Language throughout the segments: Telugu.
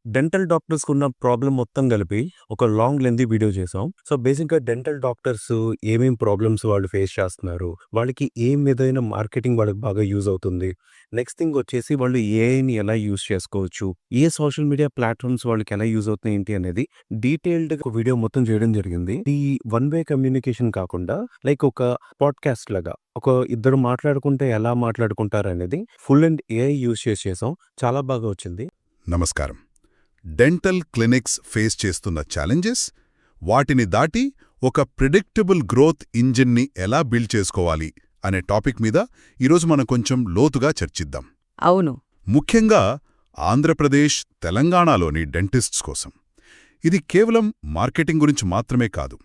డెంటల్ డాక్టర్స్‌కి ఉన్న ప్రాబ్లమ్ మొత్తం కలిపి ఒక లాంగ్ లెంథీ వీడియో చేసాం. సో, బేసిక్‌గా డెంటల్ డాక్టర్స్ ఏమేం ప్రాబ్లమ్స్ వాళ్ళు ఫేస్ చేస్తున్నారు? వాళ్ళకి ఏ విధమైన మార్కెటింగ్ వాళ్ళకి బాగా యూజ్ అవుతుంది? నెక్స్ట్ థింగ్ వచ్చేసి వాళ్ళు ఏఐని ఎలా యూజ్ చేసుకోవచ్చు? ఏ సోషల్ మీడియా ప్లాట్‌ఫార్మ్స్ వాళ్ళకి ఎలా యూజ్ అవుతున్నాయి ఏంటి అనేది డీటెయిల్డ్‌గా ఒక వీడియో మొత్తం చేయడం జరిగింది. ఈ వన్ వే కమ్యూనికేషన్ కాకుండా లైక్ ఒక పాడ్‌కాస్ట్ లాగా ఒక ఇద్దరు మాట్లాడుకుంటే ఎలా మాట్లాడుకుంటారనేది ఫుల్ అండ్ ఏఐ యూజ్ చేసాం. చాలా బాగా వచ్చింది. నమస్కారం. డెంటల్ క్లినిక్స్ ఫేస్ చేస్తున్న ఛాలెంజెస్, వాటిని దాటి ఒక ప్రిడిక్టబుల్ గ్రోత్ ఇంజిన్ని ఎలా బిల్డ్ చేసుకోవాలి అనే టాపిక్ మీద ఈరోజు మనం కొంచెం లోతుగా చర్చిద్దాం. అవును. ముఖ్యంగా ఆంధ్రప్రదేశ్, తెలంగాణలోని డెంటిస్ట్స్ కోసం. ఇది కేవలం మార్కెటింగ్ గురించి మాత్రమే కాదు.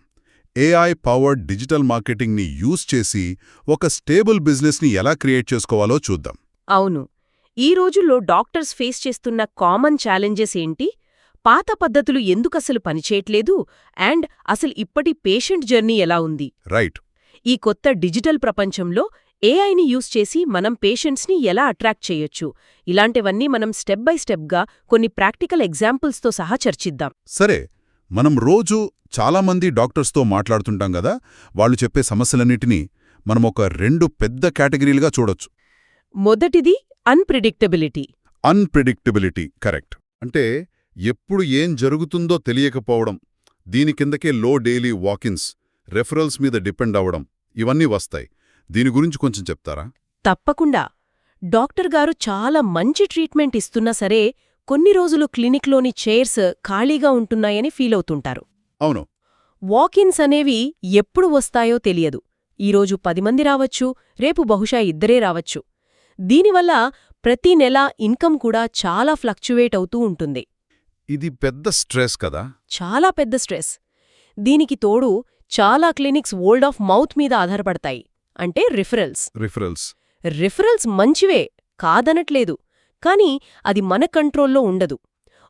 ఏఐ పవర్డ్ డిజిటల్ మార్కెటింగ్ని యూజ్ చేసి ఒక స్టేబుల్ బిజినెస్ని ఎలా క్రియేట్ చేసుకోవాలో చూద్దాం. అవును. ఈ రోజుల్లో డాక్టర్స్ ఫేస్ చేస్తున్న కామన్ ఛాలెంజెస్ ఏంటి? పాత పద్ధతులు ఎందుకసలు పనిచేయట్లేదు? అండ్ అసలు ఇప్పటి పేషెంట్ జర్నీ ఎలా ఉంది? రైట్. ఈ కొత్త డిజిటల్ ప్రపంచంలో ఏఐని యూజ్ చేసి మనం పేషెంట్స్ని ఎలా అట్రాక్ట్ చేయొచ్చు? ఇలాంటివన్నీ మనం స్టెప్ బై స్టెప్గా కొన్ని ప్రాక్టికల్ ఎగ్జాంపుల్స్తో సహా చర్చిద్దాం. సరే, మనం రోజు చాలామంది డాక్టర్స్తో మాట్లాడుతుంటాం గదా, వాళ్ళు చెప్పే సమస్యలన్నిటినీ మనం ఒక రెండు పెద్ద కేటగిరీలుగా చూడొచ్చు. మొదటిది అన్ప్రిడిక్టబిలిటీ. Unpredictability, correct. అంటే ఎప్పుడు ఏం జరుగుతుందో తెలియకపోవడం, దీని కిందకే లో డైలీ వాకిన్స్, రెఫరల్స్ మీద డిపెండ్ అవ్వడం, ఇవన్నీ వస్తాయి. దీని గురించి కొంచెం చెప్తారా? తప్పకుండా. డాక్టర్ గారు చాలా మంచి ట్రీట్మెంట్ ఇస్తున్నా సరే కొన్ని రోజులు క్లినిక్లోని చైర్స్ ఖాళీగా ఉంటున్నాయని ఫీలవుతుంటారు. అవును. వాకిన్స్ అనేవి ఎప్పుడు వస్తాయో తెలియదు. ఈరోజు 10 మంది రావచ్చు, రేపు బహుశా ఇద్దరే రావచ్చు. దీనివల్ల ప్రతి నెల ఇన్కమ్ కూడా చాలా ఫ్లక్చువేట్ అవుతూ ఉంటుంది. ఇది పెద్ద స్ట్రెస్ కదా. చాలా పెద్ద స్ట్రెస్. దీనికి తోడు చాలా క్లినిక్స్ వర్డ్ ఆఫ్ మౌత్ మీద ఆధారపడతాయి. అంటే రిఫరల్స్. రిఫరల్స్ మంచివే, కాదనట్లేదు. కానీ అది మన కంట్రోల్లో ఉండదు.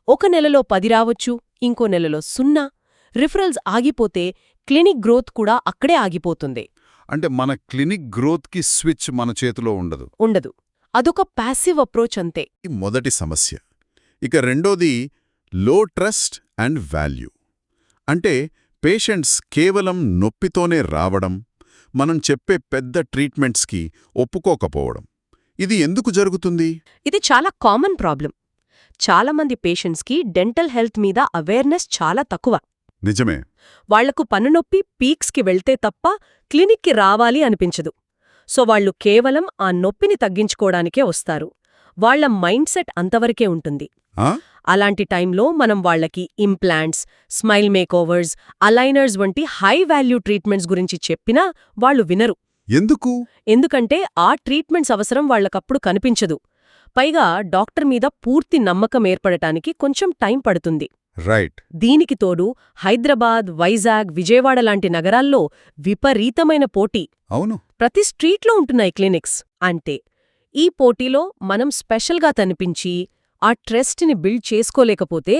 ఒక నెలలో 10 రావచ్చు, ఇంకో నెలలో 0. రిఫరల్స్ ఆగిపోతే క్లినిక్ గ్రోత్ కూడా అక్కడే ఆగిపోతుంది. అంటే మన క్లినిక్ గ్రోత్కి స్విచ్ మన చేతిలో ఉండదు. అదొక ప్యాసివ్ అప్రోచ్ అంతే. మొదటి సమస్య. ఇక రెండోది లో ట్రస్ట్ అండ్ వాల్యూ. అంటే పేషెంట్స్ కేవలం నొప్పితోనే రావడం, మనం చెప్పే పెద్ద ట్రీట్మెంట్స్కి ఒప్పుకోకపోవడం. ఇది ఎందుకు జరుగుతుంది? ఇది చాలా కామన్ ప్రాబ్లం. చాలామంది పేషెంట్స్కి డెంటల్ హెల్త్ మీద అవేర్నెస్ చాలా తక్కువ. నిజమే. వాళ్లకు పన్నునొప్పి పీక్స్కి వెళ్తే తప్ప క్లినిక్కి రావాలి అనిపించదు. సో వాళ్లు కేవలం ఆ నొప్పిని తగ్గించుకోవడానికే వస్తారు. వాళ్ల మైండ్ సెట్ అంతవరకే ఉంటుంది. అలాంటి టైంలో మనం వాళ్లకి ఇంప్లాంట్స్, స్మైల్ మేకోవర్స్, అలైనర్స్ వంటి హై వాల్యూ ట్రీట్మెంట్స్ గురించి చెప్పినా వాళ్లు వినరు. ఎందుకంటే ఆ ట్రీట్మెంట్స్ అవసరం వాళ్లకప్పుడు కనిపించదు. పైగా డాక్టర్ మీద పూర్తి నమ్మకం ఏర్పడటానికి కొంచెం టైం పడుతుంది. రైట్. దీనికి తోడు హైదరాబాద్, వైజాగ్, విజయవాడ లాంటి నగరాల్లో విపరీతమైన పోటీ. అవును. ప్రతి స్ట్రీట్లో ఉంటున్నాయి క్లినిక్స్. అంటే ఈ పోటీలో మనం స్పెషల్గా కనిపించి ఆ ట్రస్ట్ని బిల్డ్ చేసుకోలేకపోతే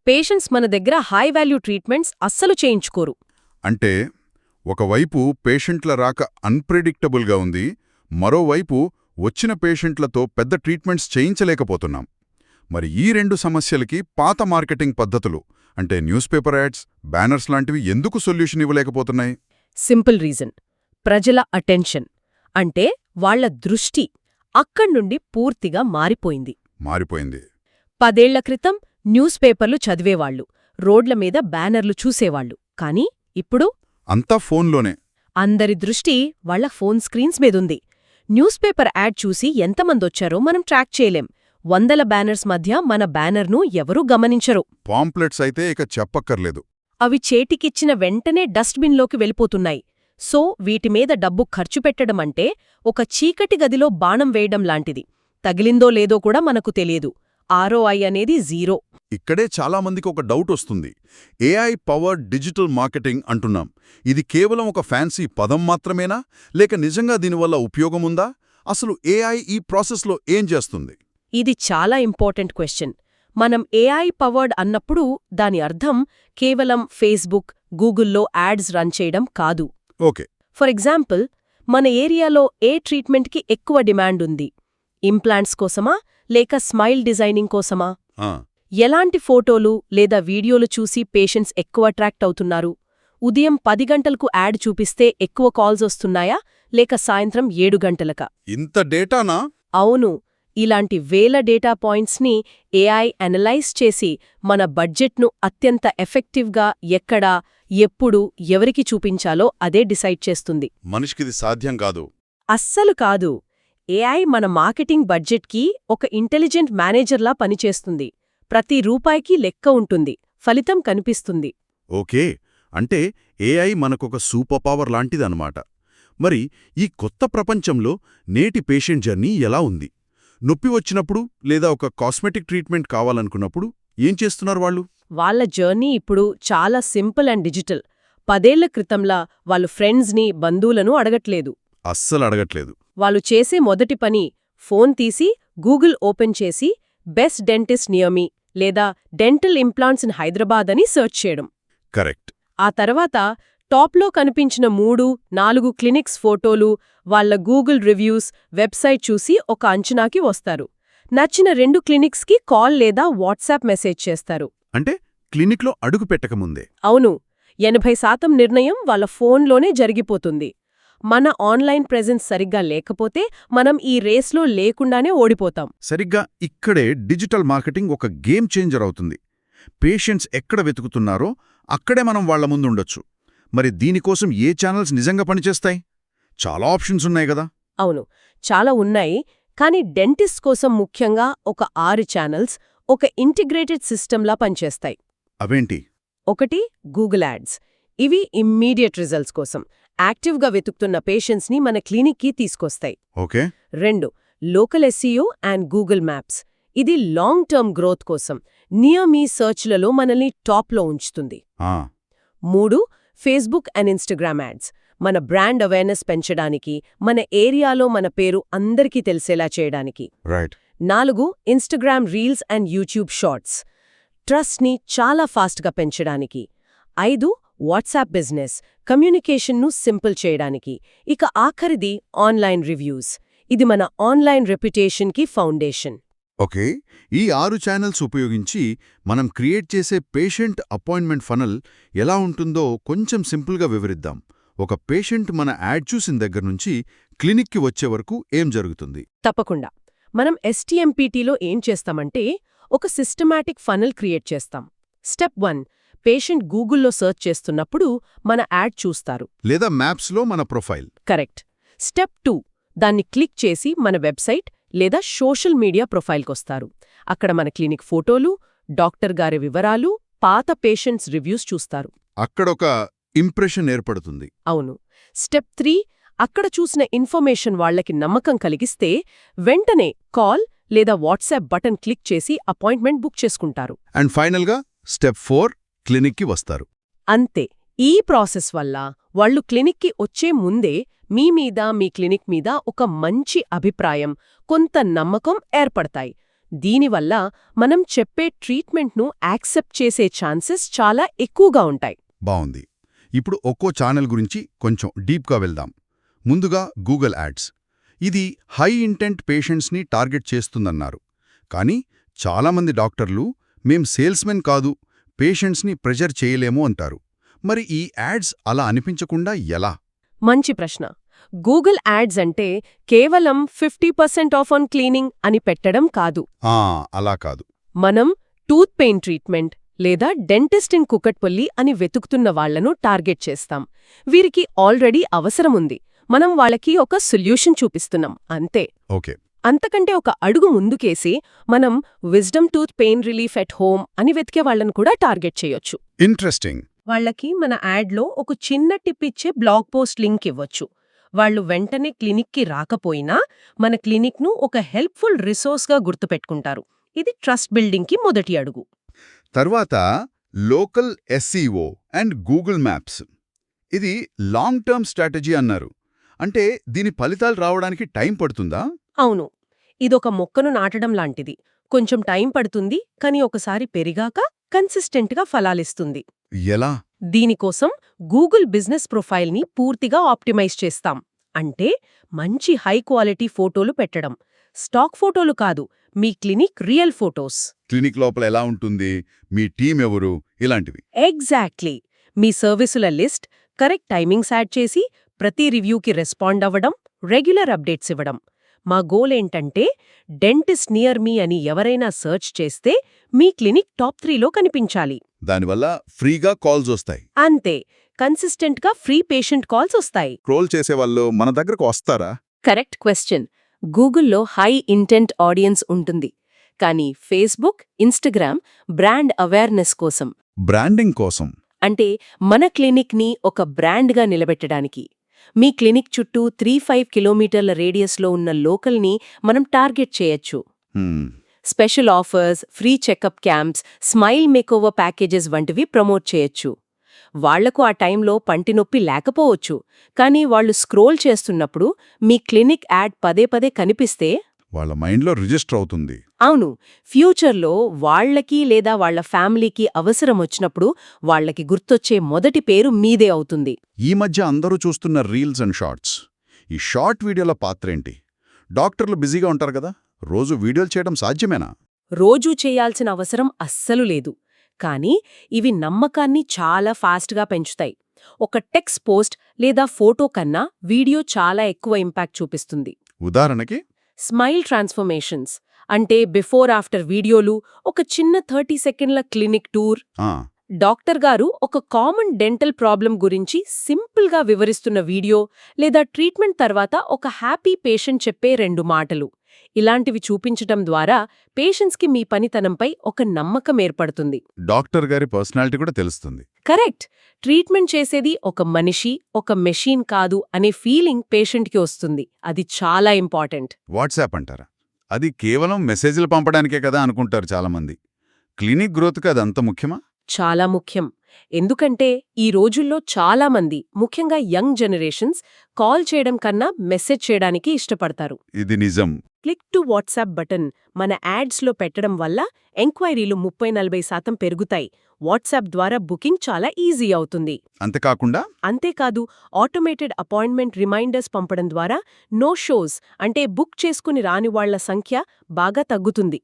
పేషెంట్స్ మన దగ్గర హై వాల్యూ ట్రీట్మెంట్స్ అస్సలు చేయించుకోరు. అంటే ఒకవైపు పేషెంట్ల రాక అన్ప్రెడిక్టబుల్గా ఉంది, మరోవైపు వచ్చిన పేషెంట్లతో పెద్ద ట్రీట్మెంట్స్ చేయించలేకపోతున్నాం. మరి ఈ రెండు సమస్యలకి పాత మార్కెటింగ్ పద్ధతులు అంటే న్యూస్ పేపర్ యాడ్స్, బ్యానర్స్ లాంటివి ఎందుకు సొల్యూషన్ ఇవ్వలేకపోతున్నాయి? సింపుల్ రీజన్: ప్రజల అటెన్షన్. అంటే వాళ్ల దృష్టి అక్కడ్నుండి పూర్తిగా మారిపోయింది. 10 ఏళ్ల క్రితం న్యూస్ పేపర్లు చదివేవాళ్లు, రోడ్ల మీద బ్యానర్లు చూసేవాళ్లు. కానీ ఇప్పుడు అంతా ఫోన్లోనే. అందరి దృష్టి వాళ్ల ఫోన్ స్క్రీన్స్ మీదుంది. న్యూస్ పేపర్ యాడ్ చూసి ఎంతమందొచ్చారో మనం ట్రాక్ చేయలేం. 100 బ్యానర్స్ మధ్య మన బ్యానర్ను ఎవరూ గమనించరు. పాంప్లెట్స్ అయితే ఇక చెప్పక్కర్లేదు. అవి చేతికిచ్చిన వెంటనే డస్ట్బిన్లోకి వెళ్ళిపోతున్నాయి. సో వీటిమీద డబ్బు ఖర్చు పెట్టడమంటే ఒక చీకటి గదిలో బాణం వేయడం లాంటిది. తగిలిందో లేదో కూడా మనకు తెలియదు. ROI అనేది 0. ఇక్కడే చాలామందికి ఒక డౌట్ వస్తుంది. ఏఐ పవర్డ్ డిజిటల్ మార్కెటింగ్ అంటున్నాం. ఇది కేవలం ఒక ఫ్యాన్సీ పదం మాత్రమేనా, లేక నిజంగా దీనివల్ల ఉపయోగముందా? అసలు ఏఐ ఈ ప్రాసెస్లో ఏం చేస్తుంది? ఇది చాలా ఇంపార్టెంట్ క్వశ్చన్. మనం ఏఐ పవర్డ్ అన్నప్పుడు దాని అర్థం కేవలం ఫేస్బుక్, గూగుల్లో యాడ్స్ రన్ చేయడం కాదు. ఓకే. ఫర్ ఎగ్జాంపుల్, మన ఏరియాలో ఏ ట్రీట్మెంట్కి ఎక్కువ డిమాండ్ ఉంది? ఇంప్లాంట్స్ కోసమా లేక స్మైల్ డిజైనింగ్ కోసమా? ఎలాంటి ఫోటోలు లేదా వీడియోలు చూసి పేషెంట్స్ ఎక్కువ అట్రాక్ట్ అవుతున్నారు? ఉదయం 10 గంటలకు యాడ్ చూపిస్తే ఎక్కువ కాల్స్ వస్తున్నాయా లేక సాయంత్రం 7 గంటలకా? ఇంత డేటానా? అవును. ఇలాంటి వేల డేటా పాయింట్స్ని ఏఐ అనలైజ్ చేసి మన బడ్జెట్ను అత్యంత ఎఫెక్టివ్గా ఎక్కడ, ఎప్పుడు, ఎవరికి చూపించాలో అదే డిసైడ్ చేస్తుంది. మనిషికిది సాధ్యం కాదు. అస్సలు కాదు. ఏఐ మన మార్కెటింగ్ బడ్జెట్కి ఒక ఇంటెలిజెంట్ మేనేజర్లా పనిచేస్తుంది. ప్రతి రూపాయికి లెక్క ఉంటుంది, ఫలితం కనిపిస్తుంది. ఓకే, అంటే ఏఐ మనకొక సూపర్ పవర్ లాంటిదన్నమాట. మరి ఈ కొత్త ప్రపంచంలో నేటి పేషెంట్ జర్నీ ఎలా ఉంది? నొప్పి వచ్చినప్పుడు లేదా ఒక కాస్మెటిక్ ట్రీట్మెంట్ కావాలనుకున్నప్పుడు ఏం చేస్తున్నారు వాళ్ళు? వాళ్ళ జర్నీ ఇప్పుడు చాలా సింపుల్ అండ్ డిజిటల్. 10 ఏళ్ల క్రితంలా వాళ్ళు ఫ్రెండ్స్ని, బంధువులను అడగట్లేదు. అస్సలు అడగట్లేదు. వాళ్ళు చేసే మొదటి పని ఫోన్ తీసి గూగుల్ ఓపెన్ చేసి బెస్ట్ డెంటిస్ట్ నియర్ మీ లేదా డెంటల్ ఇంప్లాంట్స్ ఇన్ హైదరాబాద్ అని సెర్చ్ చేయడం. కరెక్ట్. ఆ తర్వాత టాప్లో కనిపించిన 3-4 క్లినిక్స్ ఫోటోలు, వాళ్ళ గూగుల్ రివ్యూస్, వెబ్సైట్ చూసి ఒక అంచనాకి వస్తారు. నచ్చిన 2 క్లినిక్స్కి కాల్ లేదా వాట్సాప్ మెసేజ్ చేస్తారు. అంటే క్లినిక్లో అడుగు పెట్టకముందే. అవును, 80% నిర్ణయం వాళ్ళ ఫోన్లోనే జరిగిపోతుంది. మన ఆన్లైన్ ప్రెజెన్స్ సరిగ్గా లేకపోతే మనం ఈ రేస్లో లేకుండానే ఓడిపోతాం. సరిగ్గా ఇక్కడే డిజిటల్ మార్కెటింగ్ ఒక గేమ్ చేంజర్ అవుతుంది. పేషెంట్స్ ఎక్కడ వెతుకుతున్నారో అక్కడే మనం వాళ్ల ముందుండొచ్చు. మరి దీనికోసం ఏ ఛానల్స్ నిజంగా పనిచేస్తాయి? చాలా ఆప్షన్స్ ఉన్నాయి కదా. అవును, చాలా ఉన్నాయి. కానీ డెంటిస్ట్ కోసం ముఖ్యంగా ఒక 6 ఛానల్స్ ఒక ఇంటిగ్రేటెడ్ సిస్టంలా పనిచేస్తాయి. అవేంటి? 1 గూగుల్ యాడ్స్. ఇవి ఇమ్మీడియట్ రిజల్ట్స్ కోసం యాక్టివ్గా వెతుకుతున్న పేషెంట్స్ని మన క్లినిక్కి తీసుకొస్తాయి. Okay. 2 local SEO and Google maps. ఇది లాంగ్ టర్మ్ గ్రోత్ కోసం నియర్ మీ సర్చ్లలో మనల్ని టాప్లో ఉంచుతుంది. 3 ఫేస్బుక్ అండ్ ఇన్స్టాగ్రామ్ యాడ్స్. మన బ్రాండ్ అవేర్నెస్ పెంచడానికి, మన ఏరియాలో మన పేరు అందరికీ తెలిసేలా చేయడానికి. Right. 4 Instagram reels and YouTube shorts. ట్రస్ట్ని చాలా ఫాస్ట్గా పెంచడానికి. 5 వాట్సాప్ బిజినెస్, కమ్యూనికేషన్ను సింపుల్ చేయడానికి. ఇక ఆఖరిది ఆన్లైన్ రివ్యూస్. ఇది మన ఆన్లైన్ రెప్యుటేషన్కి ఫౌండేషన్. ఓకే, ఈ 6 ఛానల్స్ ఉపయోగించి మనం క్రియేట్ చేసే పేషెంట్ అపాయింట్మెంట్ ఫనల్ ఎలా ఉంటుందో కొంచెం సింపుల్గా వివరిద్దాం. ఒక పేషెంట్ మన యాడ్ చూసిన దగ్గర నుంచి క్లినిక్కి వచ్చే వరకు ఏం జరుగుతుంది? తప్పకుండా. మనం STMPTలో ఏం చేస్తామంటే ఒక సిస్టమాటిక్ ఫనల్ క్రియేట్ చేస్తాం. స్టెప్ 1 పేషెంట్ గూగుల్లో సెర్చ్ చేస్తున్నప్పుడు మన యాడ్ చూస్తారు. లేదా మ్యాప్స్లో మన ప్రొఫైల్. కరెక్ట్. స్టెప్ 2 దాన్ని క్లిక్ చేసి మన వెబ్సైట్ లేదా సోషల్ మీడియా ప్రొఫైల్కొస్తారు. అక్కడ మన క్లినిక్ ఫోటోలు, డాక్టర్ గారి వివరాలు, పాత పేషెంట్స్ రివ్యూస్ చూస్తారు. అక్కడొక ఇంప్రెషన్ ఏర్పడుతుంది. అవును. స్టెప్ 3 అక్కడ చూసిన ఇన్ఫర్మేషన్ వాళ్లకి నమ్మకం కలిగిస్తే వెంటనే కాల్ లేదా వాట్సాప్ బటన్ క్లిక్ చేసి అపాయింట్మెంట్ బుక్ చేసుకుంటారు. అండ్ ఫైనల్గా స్టెప్ 4 క్లినిక్కి వస్తారు. అంతే. ఈ ప్రాసెస్ వల్ల వాళ్ళు క్లినిక్కి వచ్చే ముందే మీ మీద, మీ క్లినిక్ మీద ఒక మంచి అభిప్రాయం, కొంత నమ్మకం ఏర్పడతాయి. దీనివల్ల మనం చెప్పే ట్రీట్మెంట్ను యాక్సెప్ట్ చేసే ఛాన్సెస్ చాలా ఎక్కువగా ఉంటాయి. బావుంది. ఇప్పుడు ఒక్కో ఛానల్ గురించి కొంచెం డీప్గా వెళ్దాం. ముందుగా గూగుల్ యాడ్స్. ఇది హై ఇంటెంట్ పేషెంట్స్ని టార్గెట్ చేస్తుందన్నారు. కానీ చాలామంది డాక్టర్లు మేం సేల్స్మెన్ కాదు, పేషెంట్స్ని ప్రెజర్ చేయలేము అంటారు. మరి ఈ యాడ్స్ అలా అనిపించకుండా ఎలా? మంచి ప్రశ్న. గూగుల్ యాడ్స్ అంటే కేవలం 50% ఆఫ్ ఆన్ క్లీనింగ్ అని పెట్టడం కాదు. అలా కాదు. మనం టూత్ పెయిన్ ట్రీట్మెంట్ లేదా డెంటిస్ట్ ఇన్ కుకట్పల్లి అని వెతుకుతున్న వాళ్లను టార్గెట్ చేస్తాం. వీరికి ఆల్రెడీ అవసరముంది, మనం వాళ్ళకి ఒక సొల్యూషన్ చూపిస్తున్నాం అంతే. ఓకే. అంతకంటే ఒక అడుగు ముందుకేసి మనం wisdom tooth pain relief at home అని వెతికే వాళ్లను కూడా టార్గెట్ చేయొచ్చు. ఇంట్రెస్టింగ్. వాళ్లకి మన యాడ్లో ఒక చిన్న టిప్ ఇచ్చే బ్లాగ్ పోస్ట్ లింక్ ఇవ్వచ్చు. వాళ్ళు వెంటనే క్లినిక్కి రాకపోయినా మన క్లినిక్ను ఒక హెల్ప్ఫుల్ రిసోర్స్గా గుర్తుపెట్టుకుంటారు. ఇది ట్రస్ట్ బిల్డింగ్కి మొదటి అడుగు. తర్వాత local SEO and Google maps. ఇది లాంగ్ టర్మ్ స్ట్రాటజీ అన్నారు. అంటే దీని ఫలితాలు రావడానికి టైం పడుతుందా? అవును. ఇదొక మొక్కను నాటడం లాంటిది. కొంచెం టైం పడుతుంది, కానీ ఒకసారి పెరిగాక కన్సిస్టెంట్గా ఫలాలిస్తుంది. ఎలా? దీనికోసం గూగుల్ బిజినెస్ ప్రొఫైల్ని పూర్తిగా ఆప్టిమైజ్ చేస్తాం. అంటే మంచి హై క్వాలిటీ ఫోటోలు పెట్టడం. స్టాక్ ఫోటోలు కాదు, మీ క్లినిక్ రియల్ ఫోటోస్. క్లినిక్ లోపల ఎలా ఉంటుంది, మీ టీం ఎవరు, ఇలాంటివి. ఎగ్జాక్ట్లీ. మీ సర్వీసుల లిస్ట్, కరెక్ట్ టైమింగ్స్ యాడ్ చేసి ప్రతి రివ్యూకి రెస్పాండ్ అవ్వడం, రెగ్యులర్ అప్డేట్స్ ఇవ్వడం. మా గోల్ ఏంటంటే డెంటిస్ట్ నియర్ మీ అని ఎవరైనా సర్చ్ చేస్తే మీ క్లినిక్ టాప్ 3లో కనిపించాలి. దానివల్ల ఫ్రీగా కాల్స్ వస్తాయి. అంతే, కన్సిస్టెంట్గా ఫ్రీ పేషెంట్ కాల్స్ వస్తాయి. ట్రోల్ చేసేవాళ్ళు మన దగ్గరకు వస్తారా? Correct question. గూగుల్లో హై ఇంటెంట్ ఆడియన్స్ ఉంటుంది, కానీ ఫేస్బుక్, ఇన్స్టాగ్రామ్ బ్రాండ్ అవేర్నెస్ కోసం, బ్రాండింగ్ కోసం. అంటే మన క్లినిక్ని ఒక బ్రాండ్గా నిలబెట్టడానికి. మీ క్లినిక్ చుట్టూ 3-5 కిలోమీటర్ల రేడియస్లో ఉన్న లోకల్ని మనం టార్గెట్ చేయొచ్చు. Special offers, free checkup camps, smile makeover packages వంటివి ప్రమోట్ చేయొచ్చు. వాళ్లకు ఆ టైంలో పంటి నొప్పి లేకపోవచ్చు, కానీ వాళ్ళు స్క్రోల్ చేస్తున్నప్పుడు మీ క్లినిక్ యాడ్ పదే పదే కనిపిస్తే వాళ్ళ మైండ్లో రిజిస్టర్ అవుతుంది. అవును, ఫ్యూచర్లో వాళ్లకి లేదా వాళ్ల ఫ్యామిలీకి అవసరం వచ్చినప్పుడు వాళ్లకి గుర్తొచ్చే మొదటి పేరు మీదే అవుతుంది. ఈ మధ్య అందరూ చూస్తున్న రీల్స్ అండ్ షార్ట్స్, ఈ షార్ట్ వీడియోల పాత్రేంటి? డాక్టర్లు బిజీగా ఉంటారు కదా, రోజు వీడియోలు చేయడం సాధ్యమేనా? రోజూ చేయాల్సిన అవసరం అస్సలు లేదు, కానీ ఇవి నమ్మకాన్ని చాలా ఫాస్ట్గా పెంచుతాయి. ఒక టెక్స్ట్ పోస్ట్ లేదా ఫోటో కన్నా వీడియో చాలా ఎక్కువ ఇంపాక్ట్ చూపిస్తుంది. ఉదాహరణకి స్మైల్ ట్రాన్స్ఫర్మేషన్స్ అంటే బిఫోర్ ఆఫ్టర్ వీడియోలు, ఒక చిన్న 30 సెకండ్ల క్లినిక్ టూర్, డాక్టర్ గారు ఒక కామన్ డెంటల్ ప్రాబ్లం గురించి సింపుల్గా వివరిస్తున్న వీడియో, లేదా ట్రీట్మెంట్ తర్వాత ఒక హ్యాపీ పేషెంట్ చెప్పే 2 మాటలు, ఇలాంటివి చూపించటం ద్వారా పేషెంట్స్కి మీ పనితనంపై ఒక నమ్మకం ఏర్పడుతుంది. డాక్టర్ గారి పర్సనాలిటీ కూడా తెలుస్తుంది. కరెక్ట్. ట్రీట్మెంట్ చేసేది ఒక మనిషి, ఒక మెషీన్ కాదు అనే ఫీలింగ్ పేషెంట్కి వస్తుంది. అది చాలా ఇంపార్టెంట్. వాట్సాప్ అంటారా? అది కేవలం మెసేజ్లు పంపడానికే కదా అనుకుంటారు చాలామంది. క్లినిక్ గ్రోత్కి అది అంత ముఖ్యమా? చాలా ముఖ్యం. ఎందుకంటే ఈ రోజుల్లో చాలామంది, ముఖ్యంగా యంగ్ జనరేషన్స్, కాల్ చేయడం కన్నా మెసేజ్ చేయడానికి ఇష్టపడతారు. ఇది నిజం. క్లిక్ టు వాట్సాప్ బటన్ మన యాడ్స్లో పెట్టడం వల్ల ఎంక్వైరీలు 30-40% పెరుగుతాయి. వాట్సాప్ ద్వారా బుకింగ్ చాలా ఈజీ అవుతుంది. అంతేకాదు, ఆటోమేటెడ్ అపాయింట్మెంట్ రిమైండర్స్ పంపడం ద్వారా నో షోస్ అంటే బుక్ చేసుకుని రాని వాళ్ల సంఖ్య బాగా తగ్గుతుంది.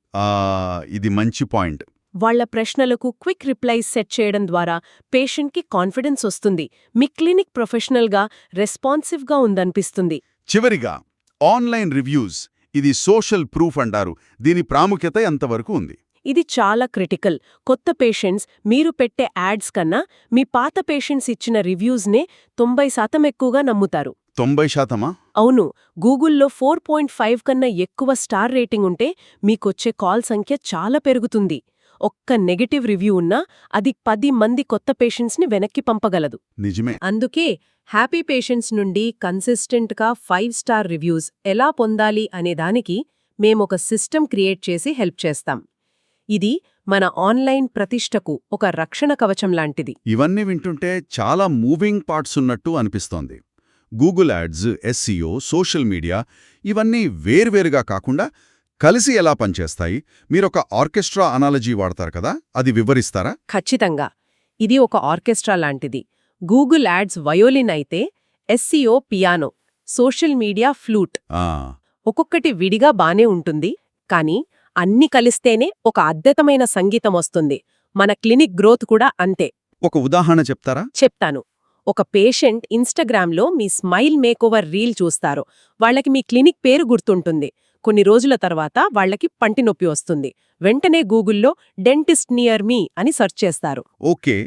ఇది మంచి పాయింట్. వాళ్ల ప్రశ్నలకు క్విక్ రిప్లైస్ సెట్ చేయడం ద్వారా పేషెంట్కి కాన్ఫిడెన్స్ వస్తుంది. మీ క్లినిక్ ప్రొఫెషనల్గా, రెస్పాన్సివ్గా ఉందనిపిస్తుంది. చివరిగా ఆన్లైన్ రివ్యూస్, ఇది సోషల్ ప్రూఫ్ అంటారు. దీని ప్రాముఖ్యత ఎంతవరకు ఉంది? ఇది చాలా క్రిటికల్. కొత్త పేషెంట్స్ మీరు పెట్టే యాడ్స్ కన్నా మీ పాత పేషెంట్స్ ఇచ్చిన రివ్యూస్నే 90% ఎక్కువగా నమ్ముతారు. 90%? అవును. గూగుల్లో 4.5 కన్నా ఎక్కువ స్టార్ రేటింగ్ ఉంటే మీకొచ్చే కాల్ సంఖ్య చాలా పెరుగుతుంది. ఒక్క నెగటివ్ రివ్యూ ఉన్నా అది 10 మంది కొత్త పేషెంట్స్ని వెనక్కి పంపగలదు. నిజమే. అందుకే హ్యాపీ పేషెంట్స్ నుండి కన్సిస్టెంట్గా 5 స్టార్ రివ్యూస్ ఎలా పొందాలి అనేదానికి మేమొక సిస్టమ్ క్రియేట్ చేసి హెల్ప్ చేస్తాం. ఇది మన ఆన్లైన్ ప్రతిష్టకు ఒక రక్షణ కవచం లాంటిది. ఇవన్నీ వింటుంటే చాలా మూవింగ్ పార్ట్స్ ఉన్నట్టు అనిపిస్తోంది. Google ads, SEO, social media ఇవన్నీ వేర్వేరుగా కాకుండా కలిసి ఎలా పనిచేస్తాయి? మీరొక ఆర్కెస్ట్రా అనాలజీ వాడతారు కదా, అది వివరిస్తారా? ఖచ్చితంగా. ఇది ఒక ఆర్కెస్ట్రా లాంటిది. గూగుల్ యాడ్స్ వయోలిన్ అయితే SEO piano, social media flute. ఒక్కొక్కటి విడిగా బానే ఉంటుంది, కానీ అన్ని కలిస్తేనే ఒక అద్భుతమైన సంగీతం వస్తుంది. మన క్లినిక్ గ్రోత్ కూడా అంతే. ఒక ఉదాహరణ చెప్తారా? చెప్తాను. ఒక పేషెంట్ ఇన్స్టాగ్రామ్లో మీ స్మైల్ మేకోవర్ రీల్ చూస్తారు. వాళ్లకి మీ క్లినిక్ పేరు గుర్తుంటుంది. కొన్ని రోజుల తర్వాత వాళ్లకి పంటి నొప్పి వస్తుంది. వెంటనే గూగుల్లో డెంటిస్ట్ నియర్ మీ అని సెర్చ్ చేస్తారు. ఓకే.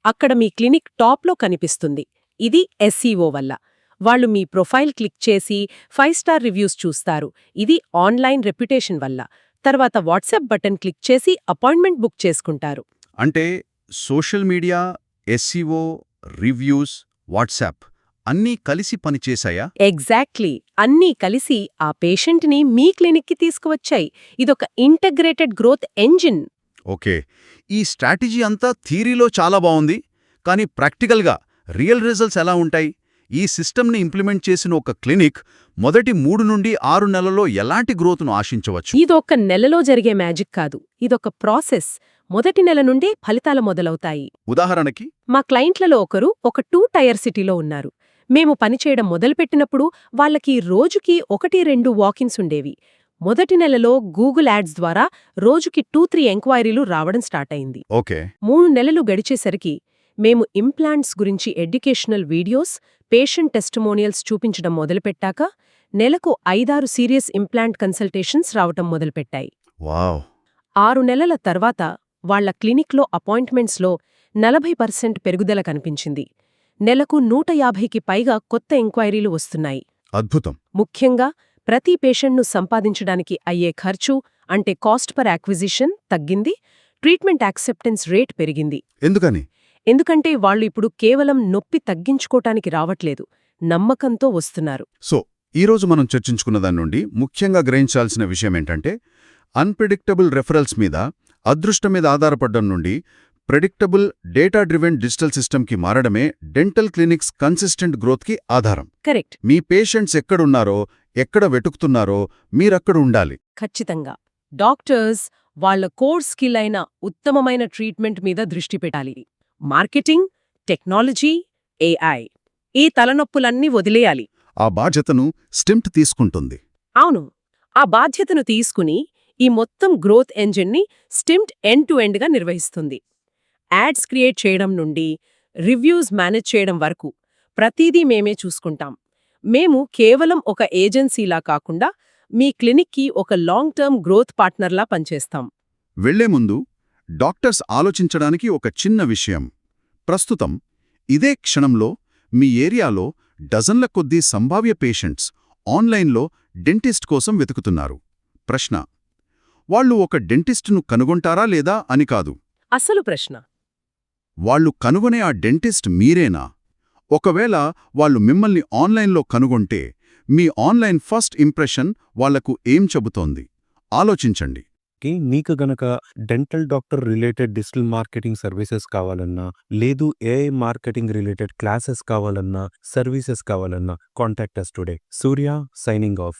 అక్కడ మీ క్లినిక్ టాప్లో కనిపిస్తుంది. ఇది SEO వల్ల. వాళ్ళు మీ ప్రొఫైల్ క్లిక్ చేసి 5 స్టార్ రివ్యూస్ చూస్తారు. ఇది ఆన్లైన్ రెప్యుటేషన్ వల్ల. తర్వాత వాట్సాప్ బటన్ క్లిక్ చేసి అపాయింట్మెంట్ బుక్ చేసుకుంటారు. అంటే social media, SEO, reviews, WhatsApp అన్నీ కలిసి పనిచేశాయా? ఎగ్జాక్ట్లీ. అన్నీ కలిసి ఆ పేషెంట్ని మీ క్లినిక్కి తీసుకువచ్చాయి. ఇదొక ఇంటగ్రేటెడ్ గ్రోత్ ఎంజిన్. ఓకే. ఈ స్ట్రాటజీ అంతా థియరీలో చాలా బావుంది, కానీ ప్రాక్టికల్గా రియల్ రిజల్ట్స్ ఎలా ఉంటాయి? ఈ సిస్టమ్ని ఇంప్లిమెంట్ చేసిన ఒక క్లినిక్ మొదటి 3 నుండి 6 నెలల్లో ఎలాంటి గ్రోత్ను ఆశించవచ్చు? ఇదొక నెలలో జరిగే మ్యాజిక్ కాదు, ఇదొక ప్రాసెస్. మొదటి నెల నుండే ఫలితాలు మొదలవుతాయి. ఉదాహరణకి మా క్లయింట్లలో ఒకరు ఒక 2 టైర్ సిటీలో ఉన్నారు. మేము పనిచేయడం మొదలుపెట్టినప్పుడు వాళ్ళకి రోజుకి 1-2 వాకిన్స్ ఉండేవి. మొదటి నెలలో గూగుల్ యాడ్స్ ద్వారా రోజుకి 2-3 ఎంక్వైరీలు రావడం స్టార్ట్ అయింది. ఓకే. 3 నెలలు గడిచేసరికి మేము ఇంప్లాంట్స్ గురించి ఎడ్యుకేషనల్ వీడియోస్, పేషెంట్ టెస్టిమోనియల్స్ చూపించడం మొదలుపెట్టాక నెలకు 5-6 సీరియస్ ఇంప్లాంట్ కన్సల్టేషన్స్ రావటం మొదలుపెట్టాయి. వావ్! 6 నెలల తర్వాత వాళ్ల క్లినిక్లో అపాయింట్మెంట్స్లో 40% పెరుగుదల కనిపించింది. నెలకు 150కి పైగా కొత్త ఎంక్వైరీలు వస్తున్నాయి. అద్భుతం. ముఖ్యంగా ప్రతి పేషెంట్ను సంపాదించడానికి అయ్యే ఖర్చు అంటే కాస్ట్ పర్ యాక్విజిషన్ తగ్గింది, ట్రీట్మెంట్ యాక్సెప్టెన్స్ రేట్ పెరిగింది. ఎందుకని? ఎందుకంటే వాళ్లు ఇప్పుడు కేవలం నొప్పి తగ్గించుకోటానికి రావట్లేదు, నమ్మకంతో వస్తున్నారు. సో ఈరోజు మనం చర్చించుకున్న దాని నుండి ముఖ్యంగా గ్రహించాల్సిన విషయమేంటంటే, అన్ప్రెడిక్టబుల్ రెఫరల్స్ మీద, అదృష్టం మీద ఆధారపడడం నుండి ప్రెడిక్టబుల్ డేటా డ్రివెన్ డిజిటల్ సిస్టమ్కి మారడమే డెంటల్ క్లినిక్స్ కన్సిస్టెంట్ గ్రోత్కి ఆధారం. కరెక్ట్. మీ పేషెంట్స్ ఎక్కడున్నారో, ఎక్కడ వెతుకుతున్నారో మీరక్కడ ఉండాలి. ఖచ్చితంగా. డాక్టర్స్ వాళ్ల కోర్ స్కిల్ అయిన ఉత్తమమైన ట్రీట్మెంట్ మీద దృష్టి పెట్టాలి. మార్కెటింగ్, టెక్నాలజీ, ఏఐ ఈ తలనొప్పులన్నీ వదిలేయాలి. ఆ బాధ్యతను స్టిమ్ట్ తీసుకుంటుంది. అవును. ఆ బాధ్యతను తీసుకుని ఈ మొత్తం గ్రోత్ ఎంజిన్ని స్టిమ్ట్ ఎండ్ టు ఎండ్గా నిర్వహిస్తుంది. యాడ్స్ క్రియేట్ చేయడం నుండి రివ్యూస్ మేనేజ్ చేయడం వరకు ప్రతిదీ మేమే చూసుకుంటాం. మేము కేవలం ఒక ఏజెన్సీలా కాకుండా మీ క్లినిక్కి ఒక లాంగ్ టర్మ్ గ్రోత్ పార్ట్నర్లా పనిచేస్తాం. వెళ్లే ముందు డాక్టర్స్ ఆలోచించడానికి ఒక చిన్న విషయం. ప్రస్తుతం ఇదే క్షణంలో మీ ఏరియాలో డజన్ల కొద్దీ సంభావ్య పేషెంట్స్ ఆన్లైన్లో డెంటిస్ట్ కోసం వెతుకుతున్నారు. ప్రశ్న: వాళ్ళు ఒక డెంటిస్టును కనుగొంటారా లేదా అని కాదు. అసలు ప్రశ్న వాళ్ళు కనుగొనే ఆ డెంటిస్ట్ మీరేనా? ఒకవేళ వాళ్ళు మిమ్మల్ని ఆన్లైన్లో కనుగొంటే మీ ఆన్లైన్ ఫస్ట్ ఇంప్రెషన్ వాళ్లకు ఏం చెబుతోంది? ఆలోచించండి. మీకు గనక dental doctor related digital marketing services కావాలన్నా, లేదు ఏఐ మార్కెటింగ్ రిలేటెడ్ క్లాసెస్ కావాలన్నా, సర్వీసెస్ కావాలన్నా, కాంటాక్ట్ us టుడే. సూర్య సైనింగ్ ఆఫ్.